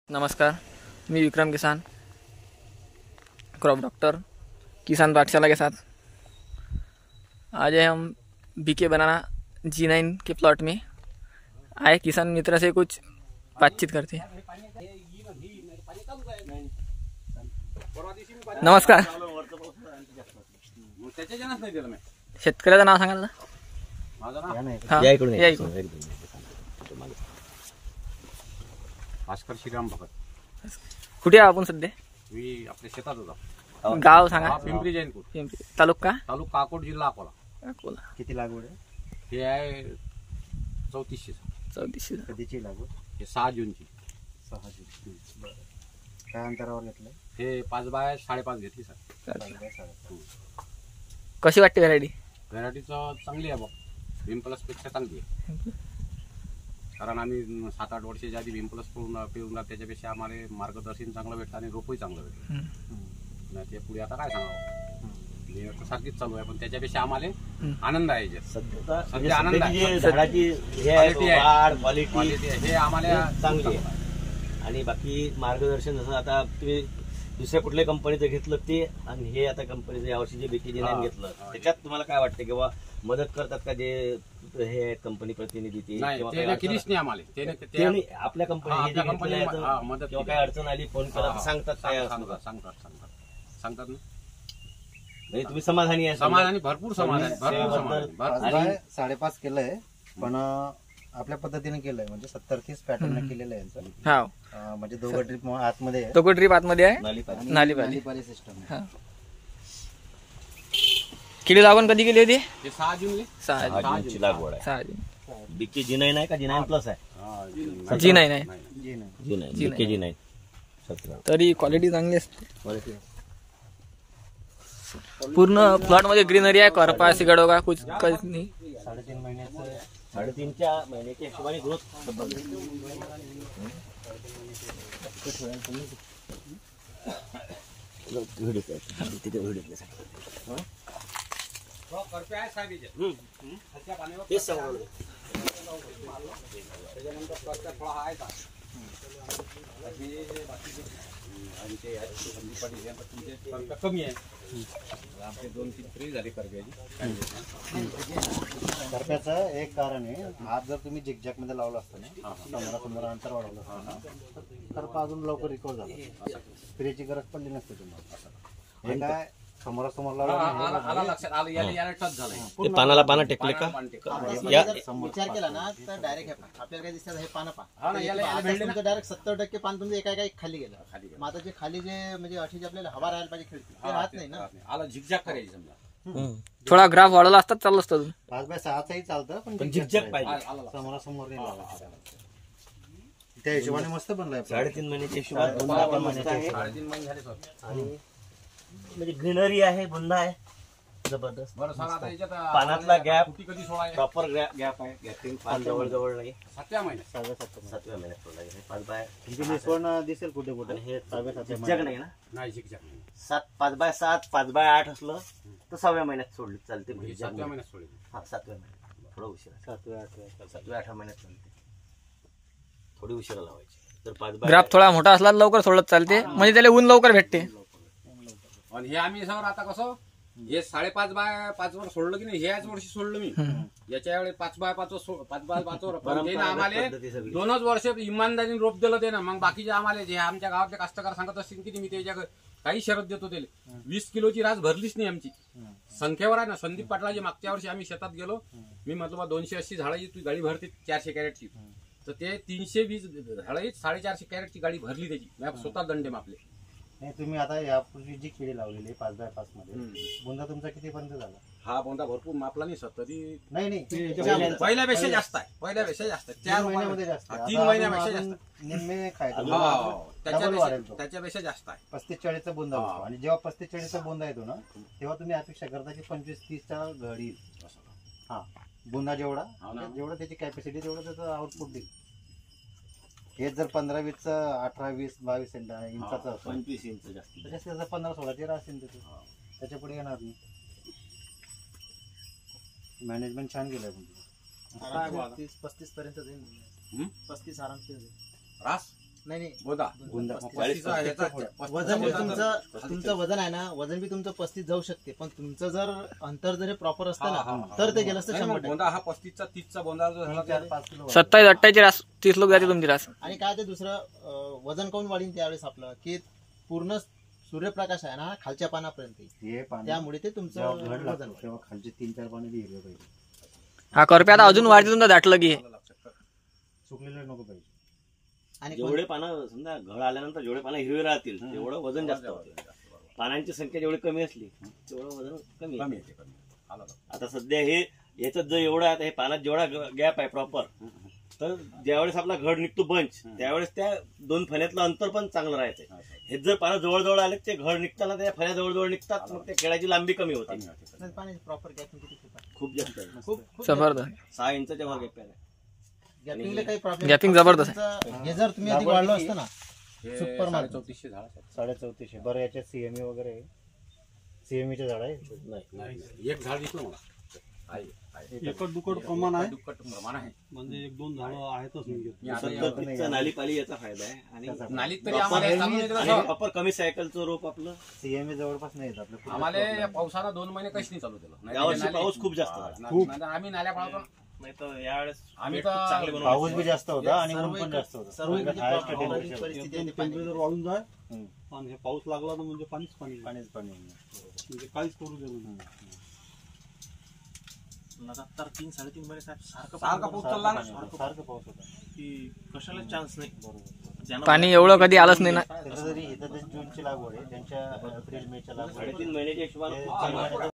नमस्कार, मैं विक्रम किसान, crop doctor किसान पाठशाला के साथ। आज है हम बीके बनाना G9 के प्लॉट में आए किसान मित्र से कुछ बातचीत करते हैं। नमस्कार, शेतकऱ्याचं नाव सांगा दादा। हा, या इकडून। भास्कर श्रीराम भगत। कुठे आहे आपण सध्या? मी आपल्या शेतात होता। गाव सांगा। पिंपरी जैनपूर, तालुका अकोट, जिल्हा अकोला। अकोला। किती लागवड आहे? हे आहे 3400। कधीची लागवड? हे 6 जूनची। 6 जून। बरं, काय अंतरावर घेतलं? हे 5 बाय 5.5 घेतली सर। 5 बाय 5.5। कशी वाटते व्हरायटी? व्हरायटीचं चांगली आहे बघ, भीम प्लस पेक्षा चांगली आहे। कारण आम्ही 7-8 वर्षाच्या आधी भीम प्लस पिऊन त्याच्यापेक्षा आम्हाला मार्गदर्शन चांगलं भेटतं आणि रोपही चांगलं भेटतं। नाही ते पुढे आता काय सांगावं, सारखीच चालू आहे, पण त्याच्यापेक्षा आम्हाला आनंद आहे। सध्या आनंद आहे, झाडाची क्वालिटी हे आम्हाला चांगली आहे। आणि बाकी मार्गदर्शन जसं आता तुम्ही दुसऱ्या कुठल्या कंपनीचं घेतलं ते आणि हे आता कंपनीचं यावर्षी जे बीके G9 घेतलं त्याच्यात तुम्हाला काय वाटतं किंवा मदत करतात का जे हे कंपनी प्रतिनिधी ते केलीच नाही आम्हाला? आपल्या कंपनी मदत किंवा काय अडचण आली फोन केला सांगतात काय? सांगतात ना। म्हणजे तुम्ही समाधानी आहे? समाधानी, भरपूर समाधानी। 5.5 केलंय, पण आपल्या पद्धतीने केलंय, म्हणजे 70-30 पॅटर्न केलेलं आहे यांचं। हा, म्हणजे दोघं ट्रिप आतमध्ये आहे, दोघं ट्रिप आतमध्ये आहे, नालीपाली सिस्टम आहे। किती लागवड कधी केली होती? 6 जून 6 जूनची लागवड आहे। 6 जून। बीके G9 आहे का G9 प्लस आहे? G9 आहे। BK G9 17। तरी क्वालिटी चांगली असते। पूर्ण प्लॉट मध्ये ग्रीनरी आहे, करपा सिगड का कुछ काहीच नाही। 3.5 महिन्याच्या हिशोबाने ग्रोथ कमी आहे। आमचे 2-3 फ्री झाले करप्याची। करप्याचं एक कारण आहे, आज जर तुम्ही झिकझॅक मध्ये लावला असता ना, समोरा अंतर वाढवलं असतं ना, करपा अजून लवकर रिकवर झाला, स्प्रेची गरज पडली नसते तुम्हाला। हे काय समोरासमोर पानाला पानं टेकले का? विचार केला ना तर डायरेक्ट आपल्याला काय दिसतात, हे पानं तुमचं डायरेक्ट 70% पान तुमचं एका खाली गेलं। मग आता जे खाली जे म्हणजे अशी आपल्याला हवा राहायला पाहिजे खिडकी, ते राहत नाही ना। आला झिकझॅक करायची समजा, थोडा ग्राफ वाढवला असतात चालू असतं। 5 बाय 6 चालतं, पण झिकझॅक पाहिजे, समोरासमोर नाही लावायचं। त्या हिशोबाने मस्त बनलाय। 3.5 महिन्याच्या हिशोबाने 3.5 महिने झाले सर। आणि म्हणजे ग्रीनरी आहे, बुंदा आहे जबरदस्त। पानातला गॅप कधी सोळा प्रॉपर गॅप आहे, गॅपिंग पान जवळ जवळ नाही। 7व्या महिन्यात 7व्या महिन्यात सोडला आहे। 5 बाय निसवण दिसेल कुठे कुठे, हे 7व्या नाही ना, नाही झिकझॅक नाही। 5 बाय 7 5 बाय 8 असलं तर 6व्या महिन्यात सोडली चालते। 7व्या महिन्यात सोडली। हा, 7व्या महिन्यात थोडं उशिरा, 7व्या 8व्या महिन्यात चालते, थोडी उशिरा लावायची। तर 5 बाय ग्राफ थोडा मोठा असला लवकर सोडत चालते, म्हणजे त्याला ऊन लवकर भेटते। आणि हे आम्ही सर आता कसं हे 5.5 बाय 5 वर सोडलं की नाही, ह्याच वर्षी सोडलं मी। याच्या वेळी 5 बाय 5 वर पण ते ना आम्हाला 2च वर्ष इमानदारीने रोप दिलं ते ना। मग बाकीचे आम्हाला जे आमच्या गावातले कास्तकार सांगत असतील की मी त्याच्या काही शरत देतो त्याला, 20 किलोची रास भरलीच नाही आमची। संख्येवर आहे ना, संदीप पाटलाजी मागच्या वर्षी आम्ही शेतात गेलो, मी म्हटलं बा 280 झाडाची तू गाडी भरते 400 कॅरेटची, तर ते 320 झाडाची 450 कॅरेटची गाडी भरली त्याची, मी स्वतः दंडे मापले। नाही, तुम्ही आता यापूर्वी जी केळी लावलेली 5 बाय 5 मध्ये बोंदा तुमचा किती पर्यंत झाला? हा बोंदा भरपूर मापला नाही सर, तरी नाही पहिल्यापेक्षा जास्त आहे। 4 महिन्यामध्ये जास्त, 3 महिन्यापेक्षा जास्त निम्मे खायचं, त्याच्यापेक्षा जास्त आहे। 35-40चा बोंदा होतो, आणि जेव्हा 35-40चा बोंदा येतो ना, तेव्हा तुम्ही अपेक्षा करता की 25-30च्या घडी। हा, बोंदा जेवढा त्याची कॅपॅसिटी तेवढं त्याचं आउटपुट देईल। हे जर 15-20, 18-20, 22 इंचाचं 25 इंच जास्त, त्याच्या 15-16 असेल त्याच्या पुढे येणार नाही। मॅनेजमेंट छान केलंय, पण 30-35 पर्यंत जाईल, 35 आरामशीर रास नाही बोधा बुंदा पस्तीसचा ह्याचा वजन बी तुमचं वजन आहे ना, वजन बी तुमचं 35 जाऊ शकते, पण तुमचं जर अंतर जर प्रॉपर असतं ना तर ते गेलं असतं 100%. बोंदा हा 35चा 30चा बोंदा जो झाला 4-5 किलो 27-28 रास 30 लोक जाते तुमची रास. आणि काय ते दुसरं वजन काऊन वाढीन त्यावेळेस आपलं, की पूर्ण सूर्यप्रकाश आहे ना खालच्या पानापर्यंत येईल. हे पाणी त्यामुळे ते तुमचं जेव्हा घड वजन लागतं वाढेल. तेव्हा खालचे 3-4 पाणी बी हिरवे पाहिजे. हा करपे आता अजून वाढते तुमचं दाटलं की हे. सुकलेलं नको पाहिजे. आणि जेवढे पानं समजा घड आल्यानंतर जेवढे पानं हिरवे राहतील तेवढं वजन जास्त होते. पानांची संख्या जेवढी कमी असली तेवढं वजन कमी कमी येते. येते कमी आलं लक्षात. आता सध्या हे याच्यात जो एवढा आता हे पानात जेवढा गॅप आहे प्रॉपर, तर ज्यावेळेस आपला घड निघतो बंच त्यावेळेस त्या 2 फण्यातलं अंतर पण चांगलं राहायचं. हे जर पानं जवळजवळ आले ते घड निघताना त्या फण्या जवळजवळ निघतात, मग त्या खेळाची लांबी कमी होते. पाणी प्रॉपर गॅपिंग किती खूप जास्त आहे. खूप जबरदस्त 6 इंचाच्या वर गॅप आहे. गॅपिंगला काही प्रॉब्लेम Gaping जबरदस्त हे जर तुम्ही आधी वाढलं असतं ना हे सुपर मार्क 3400 झाड आहेत. 3450. बरं याच्यात सीएमई वगैरे सीएमईचे झाड आहे. नाही, एक झाड दिसलं मला आहे. एकट दुकट प्रमाण आहे, दुप्पट प्रमाण आहे. म्हणजे 1-2 झाडं आहेतच म्हणजे. मी आता सध्या नाली पाली याचा फायदा आहे. आणि नालीत तरी आम्हाला हे सांगून येतं कसं, प्रॉपर कमी सायकलचं रोप आपलं. सीएमई जवळपास नाही येत आपलं. आम्हाला या पावसानं 2 महिने कशी नाही चालू केलं. नाही यावर्षी तर नाली- पाऊस खूप जास्त झाला. नाहीतर आम्ही नाल्या पाळतो. नाही तर यावेळेस आम्ही पेट खूप तर- चांगले बनवले. पाऊस बी जास्त होता आणि ऊन पण जास्त होतं. सर्व हायेस्ट टेम्परेचर परिस्थिती आहे एकदम ते पाणी. टेम्परेचर वाढून जाय हम्म. आणि हे पाऊस लागला तर म्हणजे पाणीच पाणी पाणीच पाणी. म्हणजे काहीच करू दे नाही. लगातार 3-3.5 महिने साहेब सारखं सारखा पाऊस चालला ना. सारखं पाऊस होता. की कशाला चान्स नाही. ज्यांना पाणी एवढं कधी आलंच नाही ना. तसं जरी इथं जूनची लागवड आहे, त्यांच्या एप्रिल मेच्या लागवड 3.5 महिन्याच्या हिशोबाने आहे.